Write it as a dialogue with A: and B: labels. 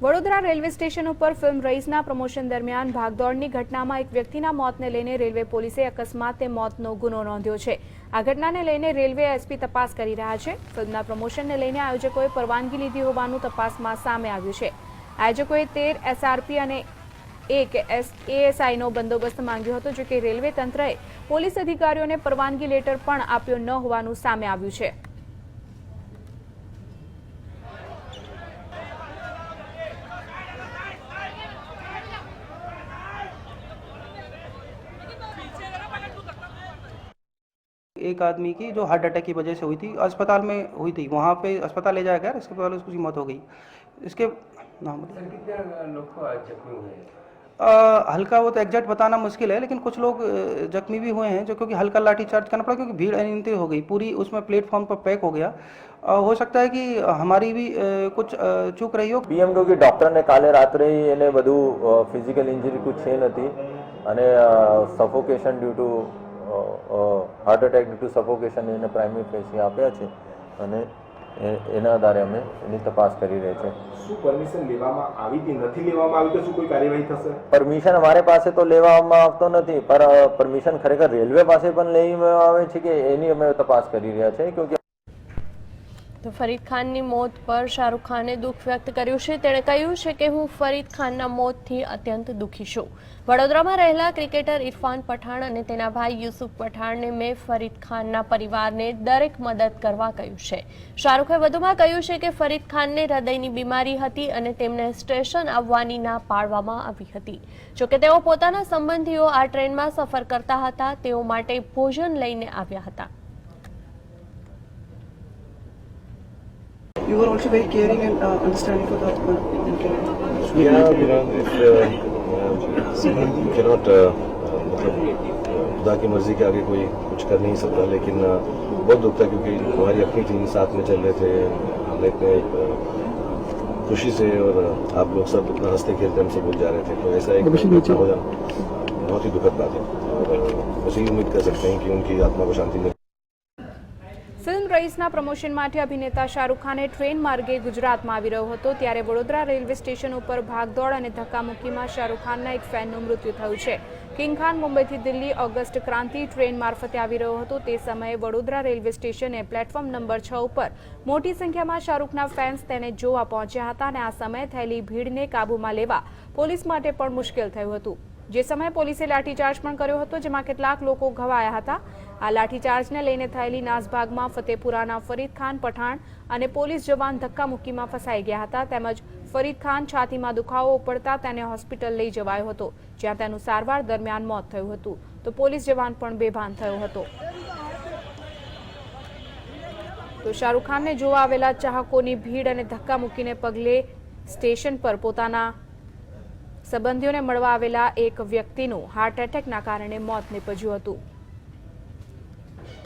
A: Vadodara railway station ઉપર film રઈસના promotion દરમિયાન ભાગદોડની ઘટનામાં એક વ્યક્તિના મોતને લઈને રેલવે પોલીસે અકસ્માતે મોતનો ગુનો નોંધ્યો છે। આ ઘટનાને લઈને રેલવે એસપી તપાસ કરી રહ્યા છે। ફિલ્મના પ્રમોશનને લઈને આયોજકોએ પરવાનગી લીધી હોવાનું તપાસમાં સામે આવ્યું છે। આયોજકોએ 13 એસઆરપી અને 1 એએસઆઈનો બંદોબસ્ત માંગ્યો હતો, જો કે રેલવે તંત્રએ પોલીસ અધિકારીઓને પરવાનગી લેટર પણ આપ્યો ન હોવાનું સામે આવ્યું છે।
B: एक आदमी की जो हार्ट अटैक की वजह से हुई थी, अस्पताल में हुई थी, वहाँ पे अस्पताल ले जाया गया, इसके बाद उसकी मौत हो गई। इसके नाम
C: कितने लोग जख्मी हुए हैं?
B: हल्का वो तो एग्जैक्ट बताना मुश्किल है, लेकिन कुछ लोग जख्मी भी हुए हैं, जो क्योंकि हल्का लाठीचार्ज करना पड़ा, क्योंकि भीड़ अनियंत्रित हो गई, पूरी उसमें प्लेटफॉर्म पर पैक हो गया। हो सकता है कि हमारी भी कुछ चूक रही हो।
D: पीएमडब्ल्यू की डॉक्टर ने काले रात्रे एने बधु फिजिकल इंजरी कुछ छे नथी अने suffocation due to heart attack due to suffocation एने प्राइमरी फेसी आप्या छे अने एना आधारे अमे एनी तपास करी रही छे।
C: શું પરમિશન લેવામાં આવી કે નથી લેવામાં આવી તો શું કોઈ કાર્યવાહી થશે?
D: પરમિશન અમારે પાસે તો લેવામાં આવતો નથી, પર પરમિશન ખરેખર રેલવે પાસે પણ લેવામાં આવે છે કે એની અમે તપાસ કરી રહ્યા છે। क्योंकि
E: તો ફરીદ ખાનની મોત પર શાહરુખ ખાને દુઃખ વ્યક્ત કર્યું છે। તેણે કહ્યું છે કે હું ફરીદ ખાનના મોતથી અત્યંત દુઃખી છું। વડોદરામાં રહેલા ક્રિકેટર ઇરફાન પઠાણ અને તેના ભાઈ યુસુફ પઠાણને મેં ફરીદ ખાનના પરિવારને દરેક મદદ કરવા કહ્યું છે। શાહરુખે વધુમાં કહ્યું છે કે ફરીદ ખાનને હૃદયની બીમારી હતી અને તેમને સ્ટેશન આવવાની ના પાડવામાં આવી હતી। જોકે તેઓ પોતાના સંબંધીઓ આ ટ્રેનમાં સફર કરતા હતા, તેઓ માટે ભોજન લઈને આવ્યા હતા।
F: You were also very caring and understanding for the
G: Yeah, you cannot मतलब खुदा की मर्जी के आगे कोई कुछ कर नहीं सकता, लेकिन बहुत दुख था क्योंकि हमारी अपनी टीम साथ में चल रहे थे, हमने इतने खुशी से और आप लोग सब इतना हंसते खेलते हमसे भूल जा रहे थे, तो ऐसा एक हो जाना बहुत ही दुखद बात है। और बस यही उम्मीद कर सकते हैं कि उनकी आत्मा को शांति मिले।
A: ફિલ્મ રઈસના પ્રમોશન માટે અભિનેતા શાહરુખ ખાને ટ્રેન માર્ગે ગુજરાતમાં આવી રહ્યો હતો, ત્યારે વડોદરા રેલવે સ્ટેશન ઉપર ભાગદોડ અને ધક્કામુક્કીમાં શાહરુખ ખાનના એક ફેનનું મૃત્યુ થયું છે। કિંગ ખાન મુંબઈથી દિલ્હી ઓગસ્ટ ક્રાંતિ ટ્રેન મારફતે આવી રહ્યો હતો। તે સમયે વડોદરા રેલવે સ્ટેશને પ્લેટફોર્મ નંબર 6 ઉપર મોટી સંખ્યામાં શાહરુખના ફેન્સ તેને જોવા પહોંચ્યા હતા અને આ સમયે થયેલી ભીડને કાબૂમાં લેવા પોલીસ માટે પણ મુશ્કેલ થયું હતું। જે સમયે પોલીસે લાઠીચાર્જ પણ કર્યો હતો, જેમાં કેટલાક લોકો ઘવાયા હતા। આ લાઠીચાર્જને લઈને થયેલી નાસભાગમાં ફતેપુરાના ફરીદ ખાન પઠાણ અને પોલીસ જવાન ધક્કામુક્કીમાં ફસાઈ ગયા હતા, તેમજ ફરીદ ખાન છાતીમાં દુખાવો ઉપડતા તેને હોસ્પિટલ લઈ જવાયો હતો, જ્યાં તેનું સારવાર દરમિયાન મોત થયું હતું, તો પોલીસ જવાન પણ બેભાન થયો હતો। તો શાહરુખ ખાનને જોવા આવેલા ચાહકોની ભીડ અને ધક્કામુક્કીને પગલે સ્ટેશન પર પોતાના સંબંધીઓને મળવા આવેલા એક વ્યક્તિનું હાર્ટ એટેકના કારણે મોત નીપજ્યું હતું।